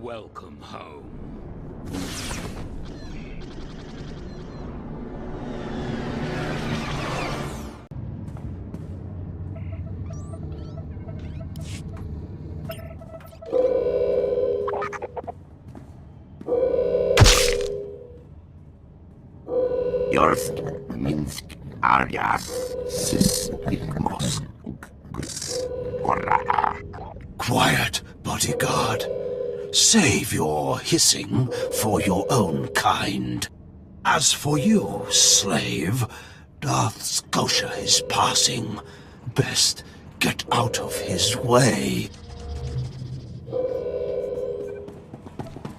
Welcome home. Yours Minsk Arias Sismos. Quiet, bodyguard. Save your hissing for your own kind. As for you, slave, Darth Scotia is passing. Best get out of his way.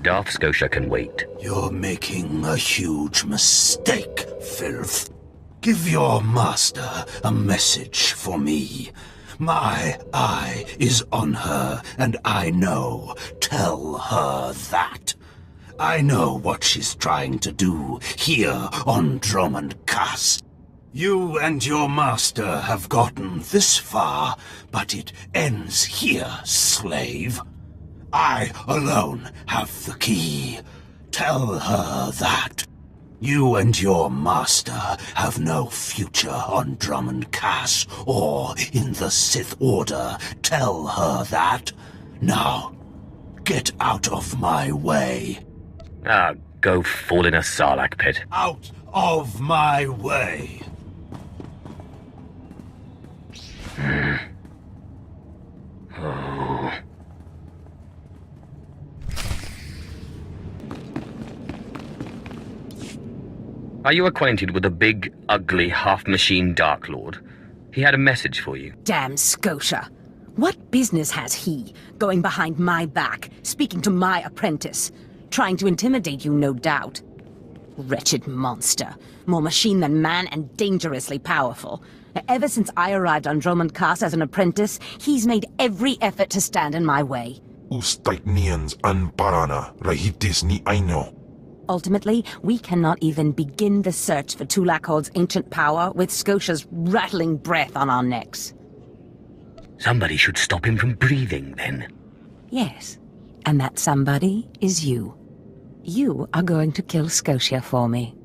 Darth Scotia can wait. You're making a huge mistake, Filth. Give your master a message for me. My eye is on her, and I know. Tell her that. I know what she's trying to do here on Dromund Kaas. You and your master have gotten this far, but it ends here, slave. I alone have the key. Tell her that. You and your master have no future on Dromund Kaas or in the Sith Order. Tell her that. Now, get out of my way. Ah, go fall in a sarlacc pit. Out of my way. Oh. Are you acquainted with the big, ugly, half-machine Dark Lord? He had a message for you. Damn Scotia. What business has he going behind my back, speaking to my apprentice? Trying to intimidate you, no doubt. Wretched monster. More machine than man and dangerously powerful. Ever since I arrived on Dromund Kaas as an apprentice, he's made every effort to stand in my way. Ustaiknians an parana, rahitis ni aino. Ultimately, we cannot even begin the search for Tulakhod's ancient power with Scotia's rattling breath on our necks. Somebody should stop him from breathing, then. Yes, and that somebody is you. You are going to kill Scotia for me.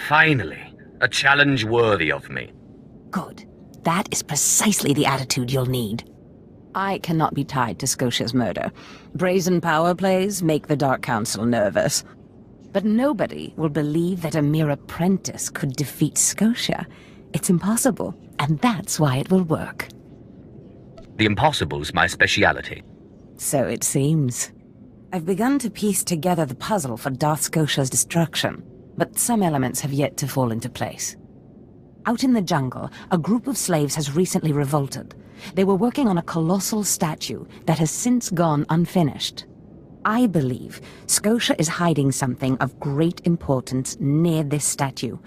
Finally, a challenge worthy of me. Good. That is precisely the attitude you'll need. I cannot be tied to Scotia's murder. Brazen power plays make the Dark Council nervous. But nobody will believe that a mere apprentice could defeat Scotia. It's impossible, and that's why it will work. The impossible's my speciality. So it seems. I've begun to piece together the puzzle for Darth Scotia's destruction, but some elements have yet to fall into place. Out in the jungle, a group of slaves has recently revolted. They were working on a colossal statue that has since gone unfinished. I believe Scotia is hiding something of great importance near this statue.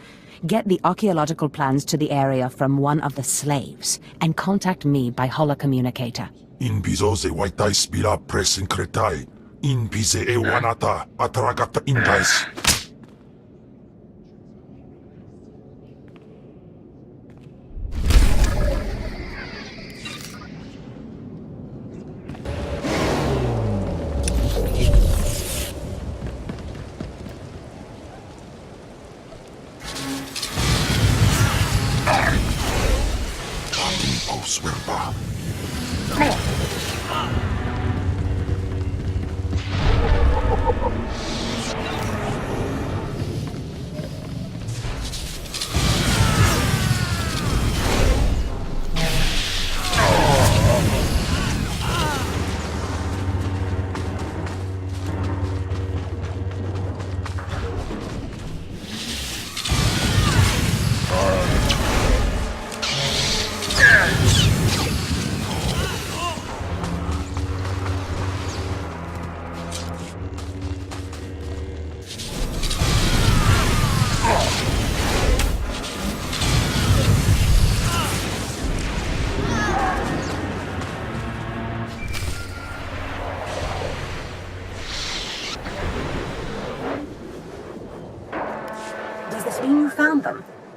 Get the archaeological plans to the area from one of the slaves, and contact me by holocommunicator. In bizo ze waitai spira presin kretai. In bize e wanata atragata indais.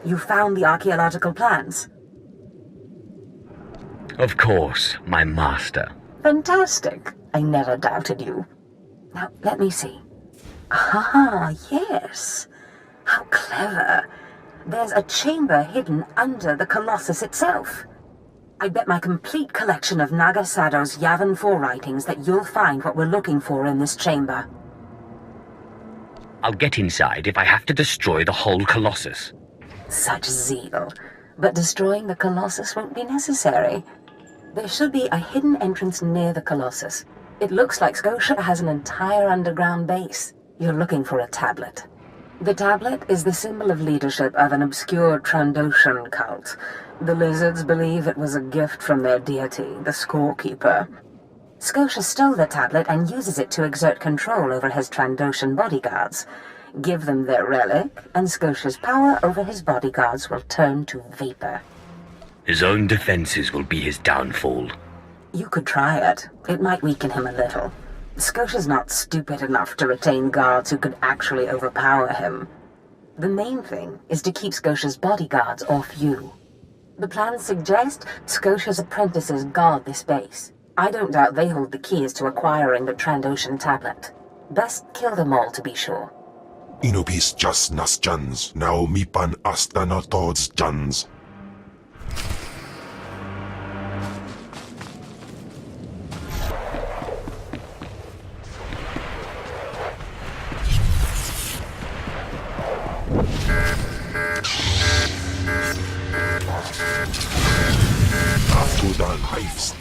You found the archaeological plans? Of course, my master. Fantastic. I never doubted you. Now, let me see. Ah, yes. How clever. There's a chamber hidden under the Colossus itself. I bet my complete collection of Naga Sado's Yavin 4 writings that you'll find what we're looking for in this chamber. I'll get inside if I have to destroy the whole Colossus. Such zeal. But destroying the Colossus won't be necessary. There should be a hidden entrance near the Colossus. It looks like Scotia has an entire underground base. You're looking for a tablet. The tablet is the symbol of leadership of an obscure Trandoshan cult. The lizards believe it was a gift from their deity, the Scorekeeper. Scotia stole the tablet and uses it to exert control over his Trandoshan bodyguards. Give them their relic, and Scotia's power over his bodyguards will turn to vapor. His own defenses will be his downfall. You could try it. It might weaken him a little. Scotia's not stupid enough to retain guards who could actually overpower him. The main thing is to keep Scotia's bodyguards off you. The plans suggest Scotia's apprentices guard this base. I don't doubt they hold the keys to acquiring the Trandoshan tablet. Best kill them all to be sure. Inubis jas nas jans, now mipan astana tods jans. Aftudan heifst.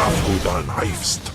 Aftudan heifst.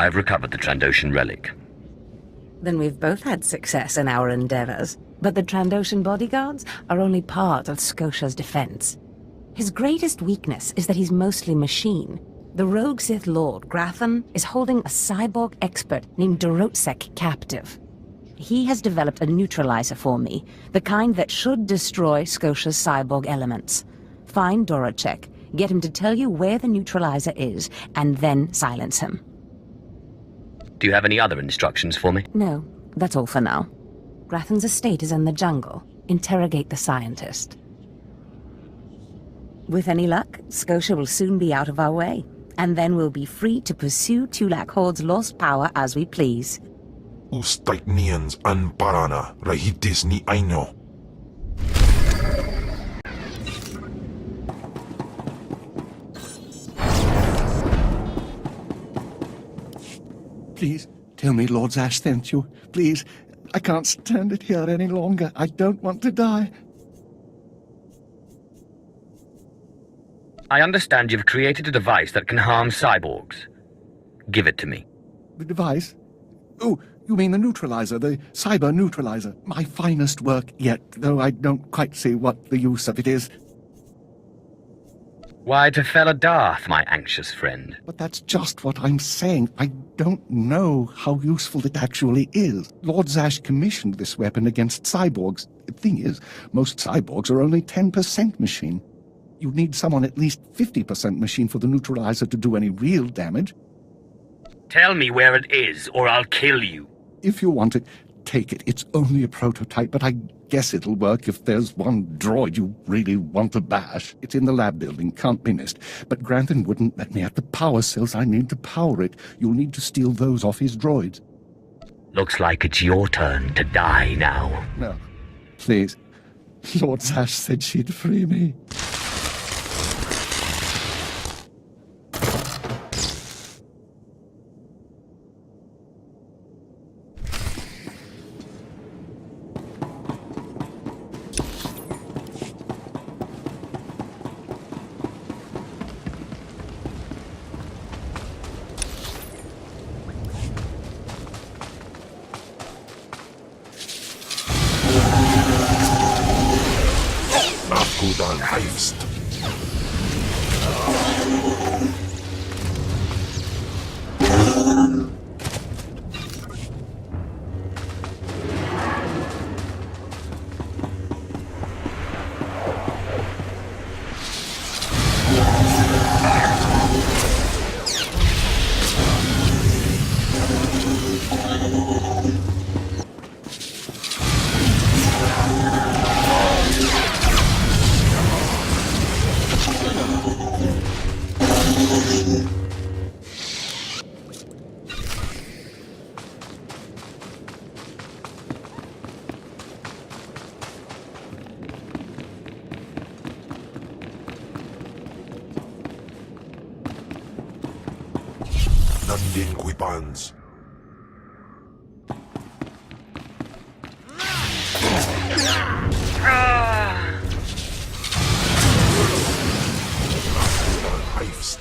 I've recovered the Trandoshan relic. Then we've both had success in our endeavors. But the Trandoshan bodyguards are only part of Scotia's defense. His greatest weakness is that he's mostly machine. The rogue Sith Lord, Grathan, is holding a cyborg expert named Dorotsek captive. He has developed a neutralizer for me, the kind that should destroy Scotia's cyborg elements. Find Dorotsek, get him to tell you where the neutralizer is, and then silence him. Do you have any other instructions for me? No, that's all for now. Grathan's estate is in the jungle. Interrogate the scientist. With any luck, Scotia will soon be out of our way, and then we'll be free to pursue Tulak Horde's lost power as we please. Ustait nians an parana, rahitis ni aino. Please, tell me Lord Zash sent you. Please, I can't stand it here any longer. I don't want to die. I understand you've created a device that can harm cyborgs. Give it to me. The device? Oh, you mean the neutralizer, the cyber neutralizer. My finest work yet, though I don't quite see what the use of it is. Why, to fell a Darth, my anxious friend. But that's just what I'm saying. I don't know how useful it actually is. Lord Zash commissioned this weapon against cyborgs. The thing is, most cyborgs are only 10% machine. You need someone at least 50% machine for the neutralizer to do any real damage. Tell me where it is, or I'll kill you. If you want it, take it. It's only a prototype, but I guess it'll work if there's one droid you really want to bash. It's in the lab building, can't be missed. But Grantham wouldn't let me have the power cells I need to power it. You'll need to steal those off his droids. Looks like it's your turn to die now. No, please. Lord Zash said she'd free me. Nakudan Heifst. Nandin Quipans. Heifst.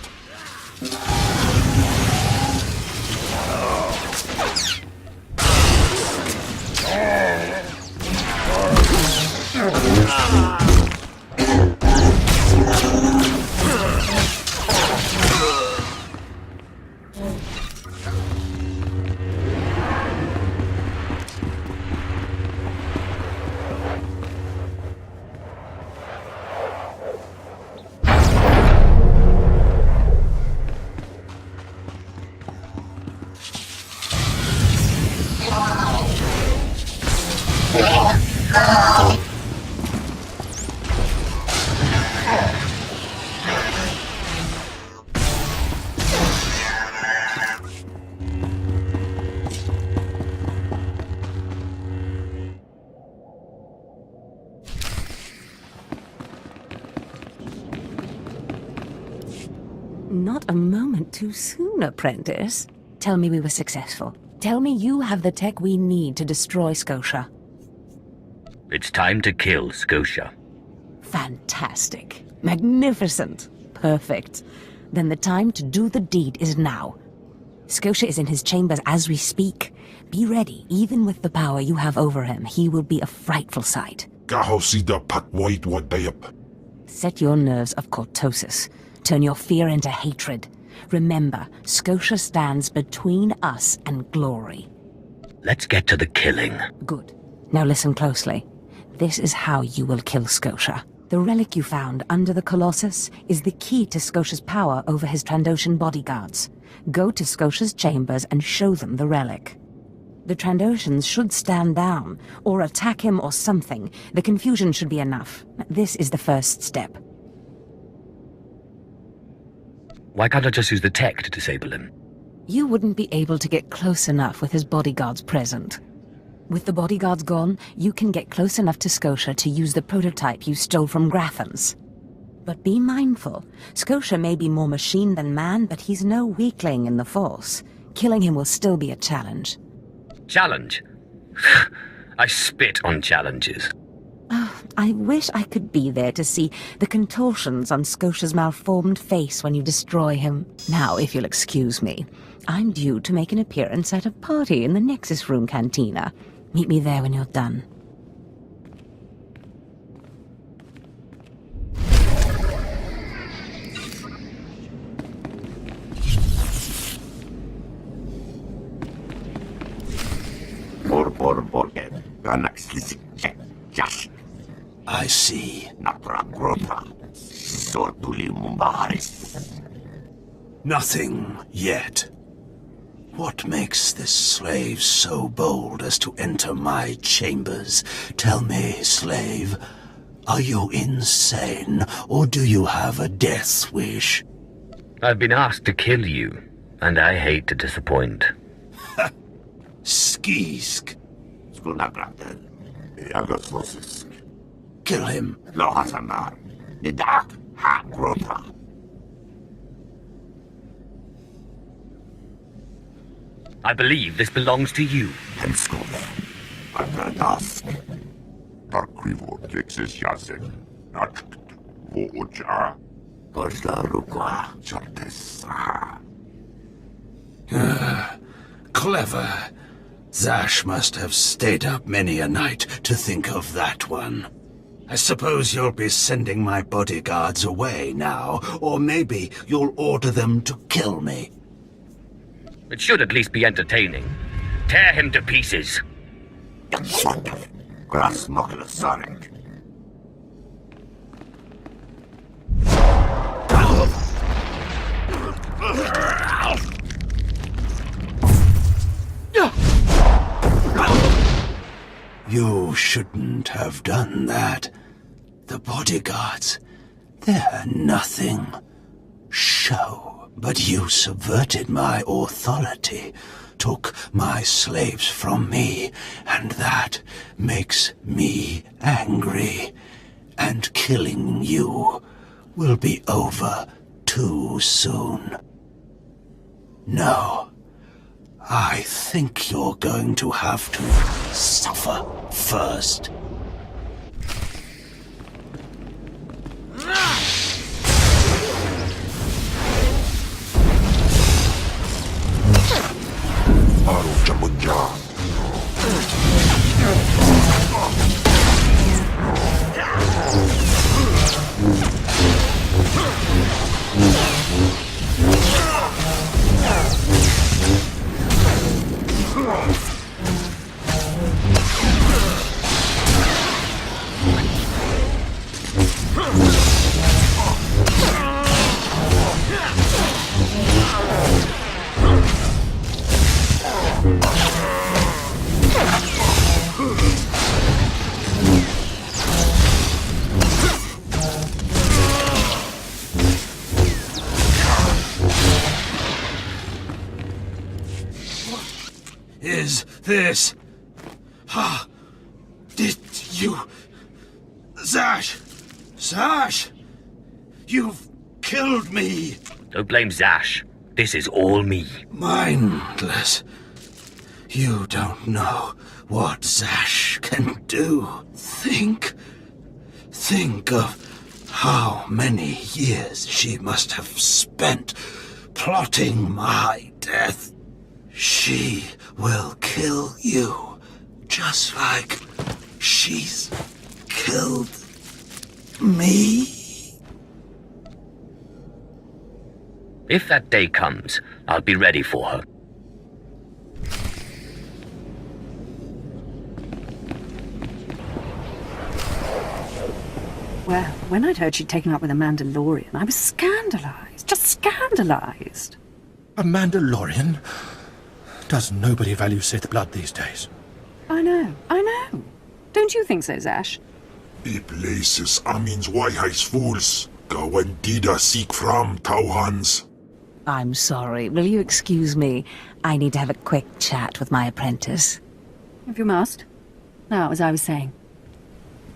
Not a moment too soon, apprentice. Tell me we were successful. Tell me you have the tech we need to destroy Scotia. It's time to kill Scotia. Fantastic. Magnificent. Perfect. Then the time to do the deed is now. Scotia is in his chambers as we speak. Be ready, even with the power you have over him, he will be a frightful sight. Kahosida pat white wadayap. Set your nerves of cortosis. Turn your fear into hatred. Remember, Scotia stands between us and glory. Let's get to the killing. Good. Now listen closely. This is how you will kill Scotia. The relic you found under the Colossus is the key to Scotia's power over his Trandoshan bodyguards. Go to Scotia's chambers and show them the relic. The Trandoshans should stand down, or attack him or something. The confusion should be enough. This is the first step. Why can't I just use the tech to disable him? You wouldn't be able to get close enough with his bodyguards present. With the bodyguards gone, you can get close enough to Scotia to use the prototype you stole from Grathans. But be mindful. Scotia may be more machine than man, but he's no weakling in the Force. Killing him will still be a challenge. Challenge? I spit on challenges. Oh, I wish I could be there to see the contortions on Scotia's malformed face when you destroy him. Now, if you'll excuse me, I'm due to make an appearance at a party in the Nexus Room Cantina. Meet me there when you're done. I see. Nothing yet. What makes this slave so bold as to enter my chambers? Tell me, slave, are you insane, or do you have a death wish? I've been asked to kill you, and I hate to disappoint. Skisk. Kill him. I believe this belongs to you. Clever. Zash must have stayed up many a night to think of that one. I suppose you'll be sending my bodyguards away now, or maybe you'll order them to kill me. It should at least be entertaining. Tear him to pieces. You shouldn't have done that. The bodyguards, they're nothing. Show, but you subverted my authority, took my slaves from me, and that makes me angry. And killing you will be over too soon. No. I think you're going to have to suffer first. Is this... Did you... Zash! Zash! You've killed me! Don't blame Zash. This is all me. Mindless. You don't know what Zash can do. Think of how many years she must have spent plotting my death. She will kill you, just like she's killed me. If that day comes, I'll be ready for her. Well, when I'd heard she'd taken up with a Mandalorian, I was scandalized. Just scandalized. A Mandalorian? Does nobody value Sith blood these days? I know. Don't you think so, Zash? I places Amin's Waiheis fools. Gawandida seek from Tauhans. I'm sorry. Will you excuse me? I need to have a quick chat with my apprentice. If you must. Now, as I was saying.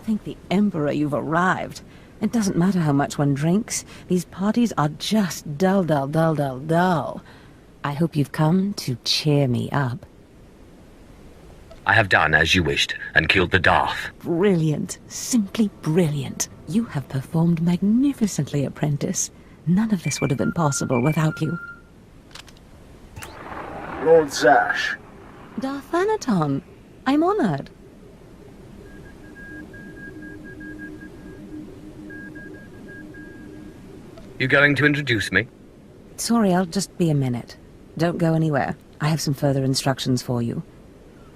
Thank the Emperor you've arrived. It doesn't matter how much one drinks. These parties are just dull, dull, dull, dull, dull. I hope you've come to cheer me up. I have done as you wished, and killed the Darth. Brilliant. Simply brilliant. You have performed magnificently, apprentice. None of this would have been possible without you. Lord Zash. Darth Thanaton, I'm honored. You going to introduce me? Sorry, I'll just be a minute. Don't go anywhere. I have some further instructions for you.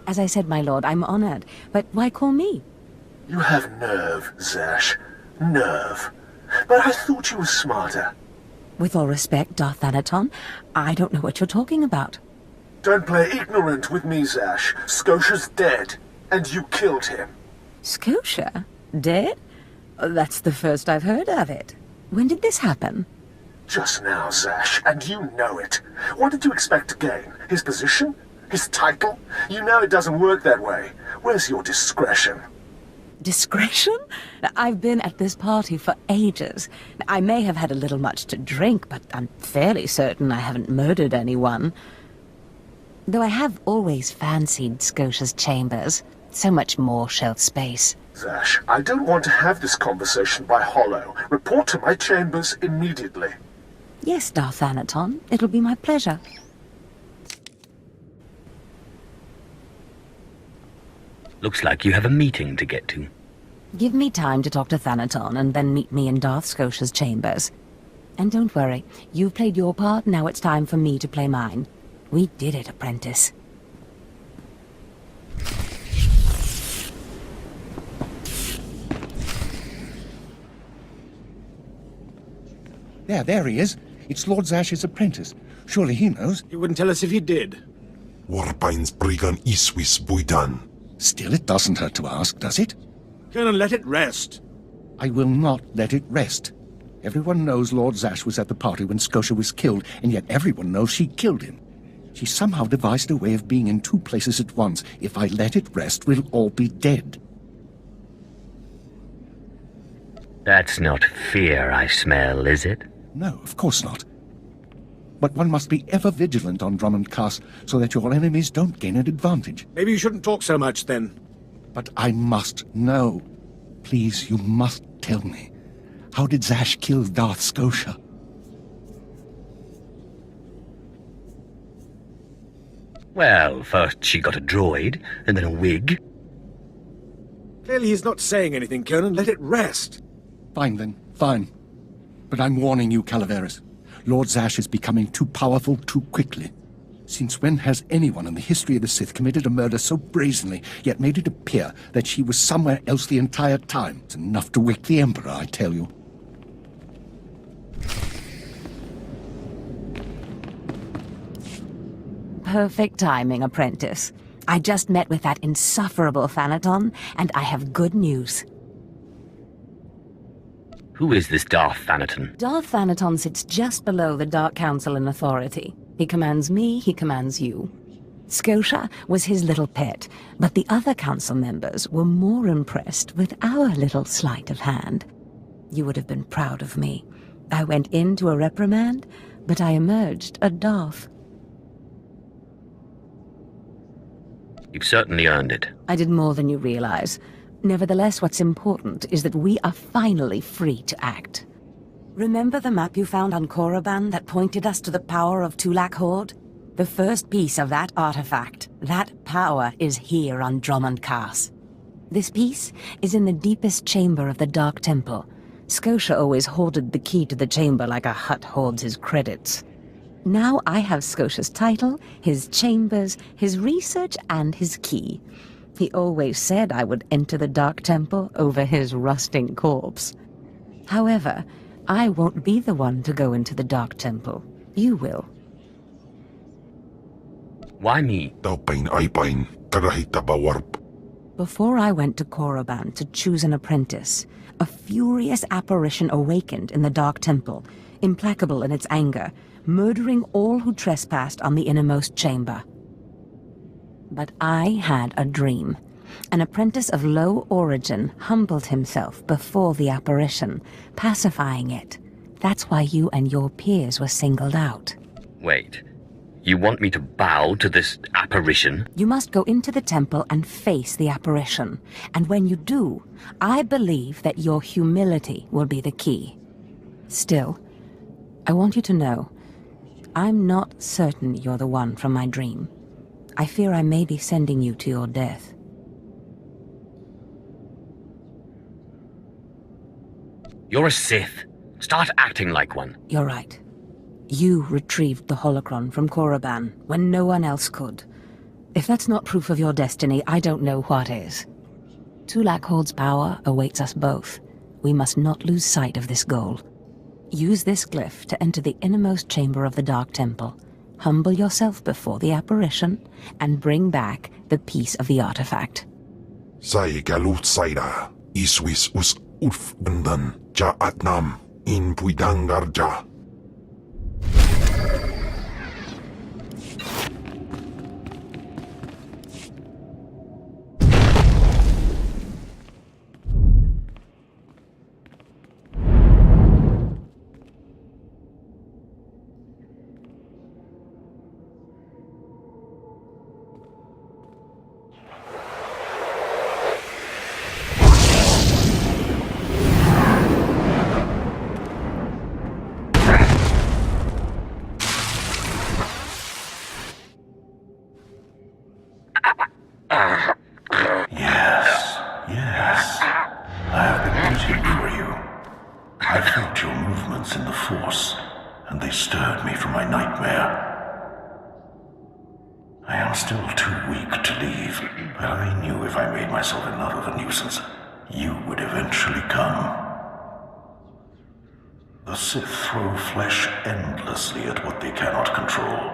As I said, my lord, I'm honored, but why call me? You have nerve, Zash. Nerve. But I thought you were smarter. With all respect, Darth Thanaton, I don't know what you're talking about. Don't play ignorant with me, Zash. Scotia's dead, and you killed him. Scotia? Dead? That's the first I've heard of it. When did this happen? Just now, Zash, and you know it. What did you expect to gain? His position? His title? You know it doesn't work that way. Where's your discretion? Discretion? I've been at this party for ages. I may have had a little much to drink, but I'm fairly certain I haven't murdered anyone. Though I have always fancied Scotia's chambers. So much more shelf space. Zash, I don't want to have this conversation by hollow. Report to my chambers immediately. Yes, Darth Thanaton. It'll be my pleasure. Looks like you have a meeting to get to. Give me time to talk to Thanaton, and then meet me in Darth Scotia's chambers. And don't worry, you've played your part, now it's time for me to play mine. We did it, apprentice. There he is. It's Lord Zash's apprentice. Surely he knows. He wouldn't tell us if he did. Warpines Brigan Iswis Buidan. Still, it doesn't hurt to ask, does it? Colonel, let it rest. I will not let it rest. Everyone knows Lord Zash was at the party when Scotia was killed, and yet everyone knows she killed him. She somehow devised a way of being in two places at once. If I let it rest, we'll all be dead. That's not fear I smell, is it? No, of course not. But one must be ever vigilant on Dromund Kaas so that your enemies don't gain an advantage. Maybe you shouldn't talk so much, then. But I must know. Please, you must tell me. How did Zash kill Darth Scotia? Well, first she got a droid, and then a wig. Clearly he's not saying anything, Colonel. Let it rest. Fine, then. Fine. But I'm warning you, Calaveras. Lord Zash is becoming too powerful too quickly. Since when has anyone in the history of the Sith committed a murder so brazenly, yet made it appear that she was somewhere else the entire time? It's enough to wake the Emperor, I tell you. Perfect timing, apprentice. I just met with that insufferable Thanaton, and I have good news. Who is this Darth Thanaton? Darth Thanaton sits just below the Dark Council in authority. He commands me, he commands you. Scotia was his little pet, but the other council members were more impressed with our little sleight of hand. You would have been proud of me. I went into a reprimand, but I emerged a Darth. You've certainly earned it. I did more than you realize. Nevertheless, what's important is that we are finally free to act. Remember the map you found on Korriban that pointed us to the power of Tulak Horde? The first piece of that artifact, that power, is here on Dromund Kaas. This piece is in the deepest chamber of the Dark Temple. Scotia always hoarded the key to the chamber like a Hutt hoards his credits. Now I have Scotia's title, his chambers, his research, and his key. He always said I would enter the Dark Temple over his rusting corpse. However, I won't be the one to go into the Dark Temple. You will. Why me? Before I went to Korriban to choose an apprentice, a furious apparition awakened in the Dark Temple, implacable in its anger, murdering all who trespassed on the innermost chamber. But I had a dream. An apprentice of low origin humbled himself before the apparition, pacifying it. That's why you and your peers were singled out. Wait. You want me to bow to this apparition? You must go into the temple and face the apparition. And when you do, I believe that your humility will be the key. Still, I want you to know, I'm not certain you're the one from my dream. I fear I may be sending you to your death. You're a Sith. Start acting like one. You're right. You retrieved the holocron from Korriban when no one else could. If that's not proof of your destiny, I don't know what is. Tulak Horde's power awaits us both. We must not lose sight of this goal. Use this glyph to enter the innermost chamber of the Dark Temple. Humble yourself before the apparition, and bring back the piece of the artifact. Sai galut saira, iswis us ulf bundan, ja atnam, in puidangarja. The Sith throw flesh endlessly at what they cannot control.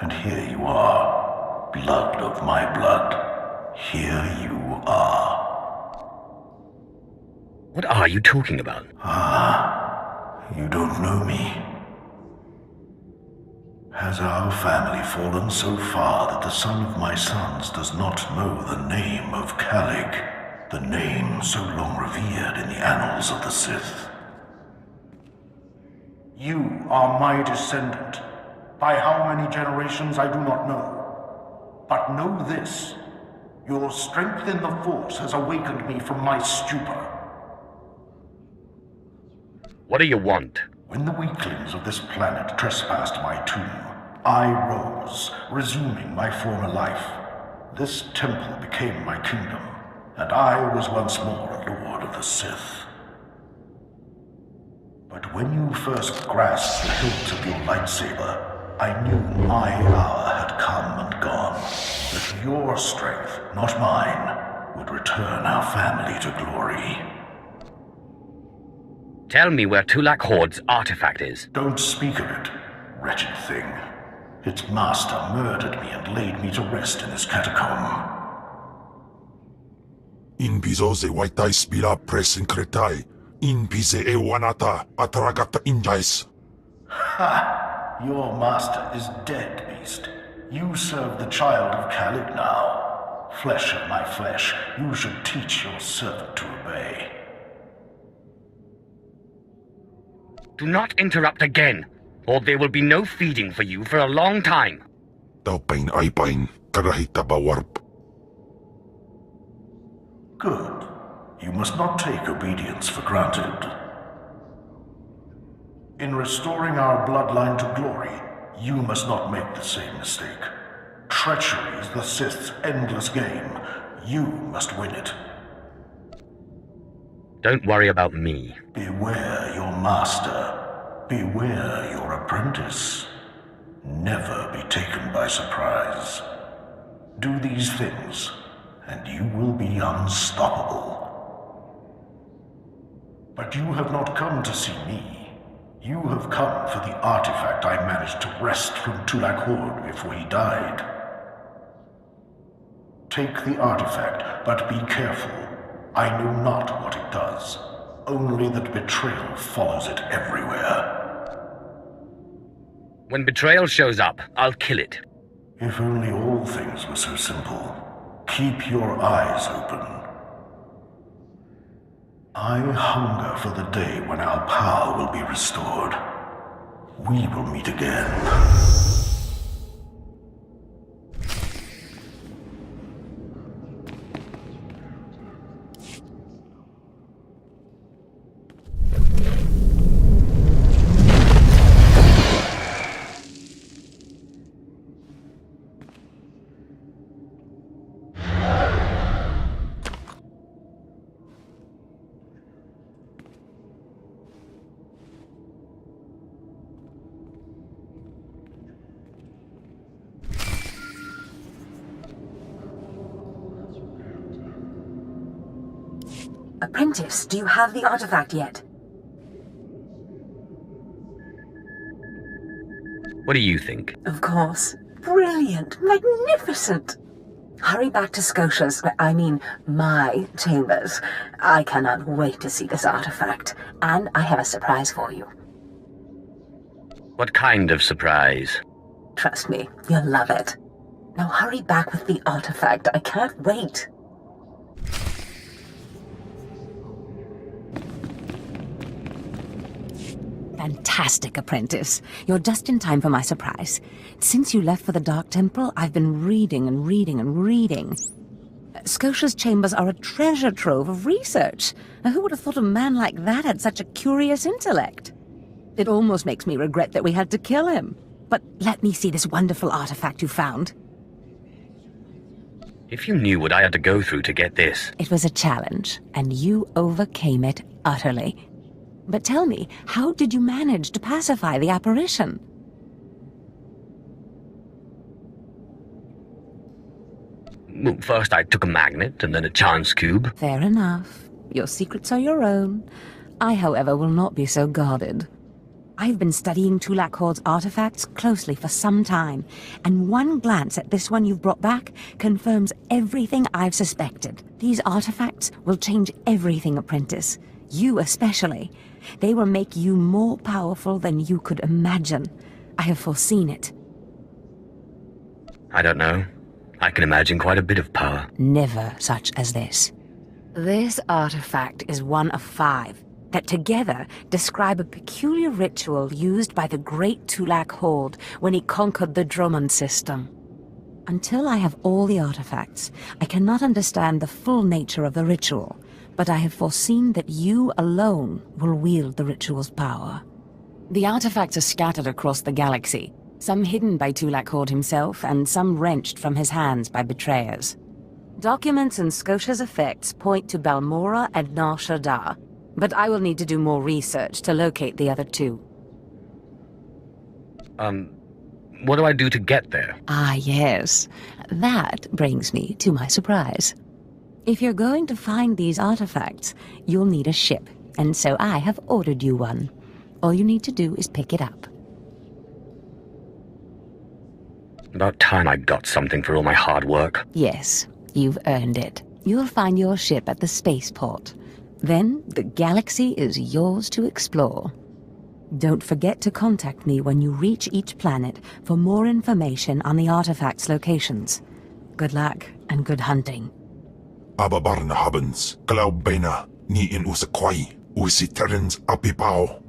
And here you are, blood of my blood. Here you are. What are you talking about? Ah, you don't know me. Has our family fallen so far that the son of my sons does not know the name of Calig, the name so long revered in the annals of the Sith? You are my descendant. By how many generations I do not know. But know this, your strength in the Force has awakened me from my stupor. What do you want? When the weaklings of this planet trespassed my tomb, I rose, resuming my former life. This temple became my kingdom, and I was once more a lord of the Sith. But when you first grasped the hilt of your lightsaber, I knew my hour had come and gone. That your strength, not mine, would return our family to glory. Tell me where Tulak Horde's artifact is. Don't speak of it, wretched thing. Its master murdered me and laid me to rest in this catacomb. In bizoze waitai spila presin kretai. In bize e wanata atragata injais. Ha! Your master is dead, beast. You serve the child of Calig now. Flesh of my flesh, you should teach your servant to obey. Do not interrupt again, or there will be no feeding for you for a long time. Taupain aipain, karahita bawarp. Good. You must not take obedience for granted. In restoring our bloodline to glory, You must not make the same mistake. Treachery is the Sith's endless game. You must win it. Don't worry about me. Beware your master. Beware your apprentice. Never be taken by surprise. Do these things, and you will be unstoppable. But you have not come to see me. You have come for the artifact I managed to wrest from Tulak Hord before he died. Take the artifact, but be careful. I know not what it does. Only that betrayal follows it everywhere. When betrayal shows up, I'll kill it. If only all things were so simple. Keep your eyes open. I hunger for the day when our power will be restored. We will meet again. Apprentice, do you have the artifact yet? What do you think? Of course. Brilliant. Magnificent. Hurry back to Scotia's, my chambers. I cannot wait to see this artifact. And I have a surprise for you. What kind of surprise? Trust me, you'll love it. Now hurry back with the artifact. I can't wait. Fantastic, Apprentice. You're just in time for my surprise. Since you left for the Dark Temple, I've been reading and reading and reading. Scotia's chambers are a treasure trove of research. Now, who would have thought a man like that had such a curious intellect? It almost makes me regret that we had to kill him. But let me see this wonderful artifact you found. If you knew what I had to go through to get this... It was a challenge, and you overcame it utterly. But tell me, how did you manage to pacify the apparition? Well, first I took a magnet, and then a chance cube. Fair enough. Your secrets are your own. I, however, will not be so guarded. I've been studying Tulak Hord's artifacts closely for some time, and one glance at this one you've brought back confirms everything I've suspected. These artifacts will change everything, Apprentice. You especially. They will make you more powerful than you could imagine. I have foreseen it. I don't know. I can imagine quite a bit of power. Never such as this. This artifact is one of 5 that together describe a peculiar ritual used by the great Tulak Hord when he conquered the Dromund system. Until I have all the artifacts, I cannot understand the full nature of the ritual, but I have foreseen that you alone will wield the ritual's power. The artifacts are scattered across the galaxy, some hidden by Tulak Hord himself, and some wrenched from his hands by betrayers. Documents and Scotia's effects point to Balmora and Nar Shaddaa, but I will need to do more research to locate the other 2. What do I do to get there? Ah, yes. That brings me to my surprise. If you're going to find these artifacts, you'll need a ship, and so I have ordered you one. All you need to do is pick it up. About time I got something for all my hard work. Yes, you've earned it. You'll find your ship at the spaceport. Then the galaxy is yours to explore. Don't forget to contact me when you reach each planet for more information on the artifacts' locations. Good luck and good hunting. Ababarna habens, Glaubena, ni in usakwai, usiterens apipao.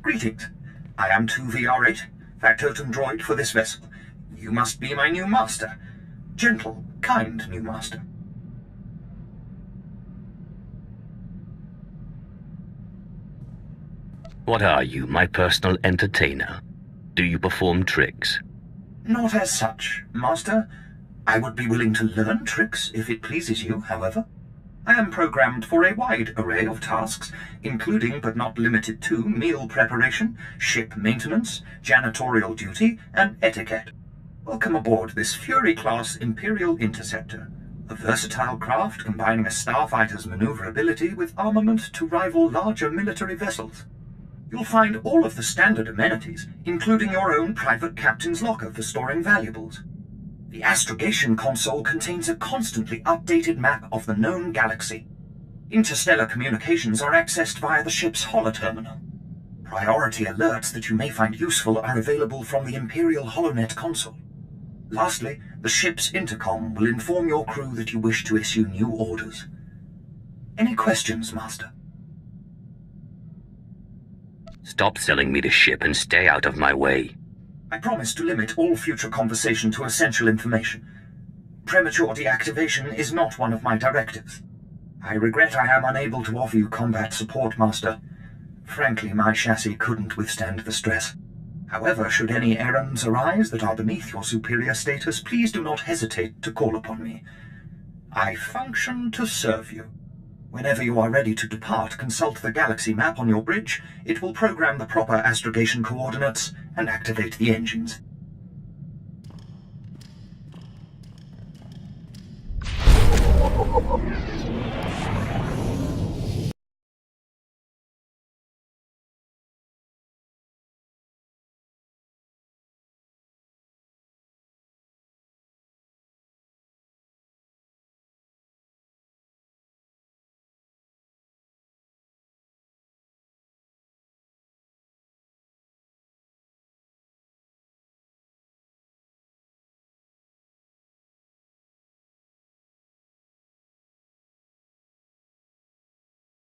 greetings. I am 2VR8, factotum droid for this vessel. You must be my new master. Gentle, kind new master. What are you, my personal entertainer? Do you perform tricks? Not as such, master. I would be willing to learn tricks if it pleases you, however. I am programmed for a wide array of tasks, including but not limited to meal preparation, ship maintenance, janitorial duty, and etiquette. Welcome aboard this Fury-class Imperial Interceptor, a versatile craft combining a starfighter's maneuverability with armament to rival larger military vessels. You'll find all of the standard amenities, including your own private captain's locker for storing valuables. The astrogation console contains a constantly updated map of the known galaxy. Interstellar communications are accessed via the ship's holoterminal. Priority alerts that you may find useful are available from the Imperial HoloNet console. Lastly, the ship's intercom will inform your crew that you wish to issue new orders. Any questions, Master? Stop selling me the ship and stay out of my way. I promise to limit all future conversation to essential information. Premature deactivation is not one of my directives. I regret I am unable to offer you combat support, Master. Frankly, my chassis couldn't withstand the stress. However, should any errands arise that are beneath your superior status, please do not hesitate to call upon me. I function to serve you. Whenever you are ready to depart, consult the galaxy map on your bridge. It will program the proper astrogation coordinates and activate the engines.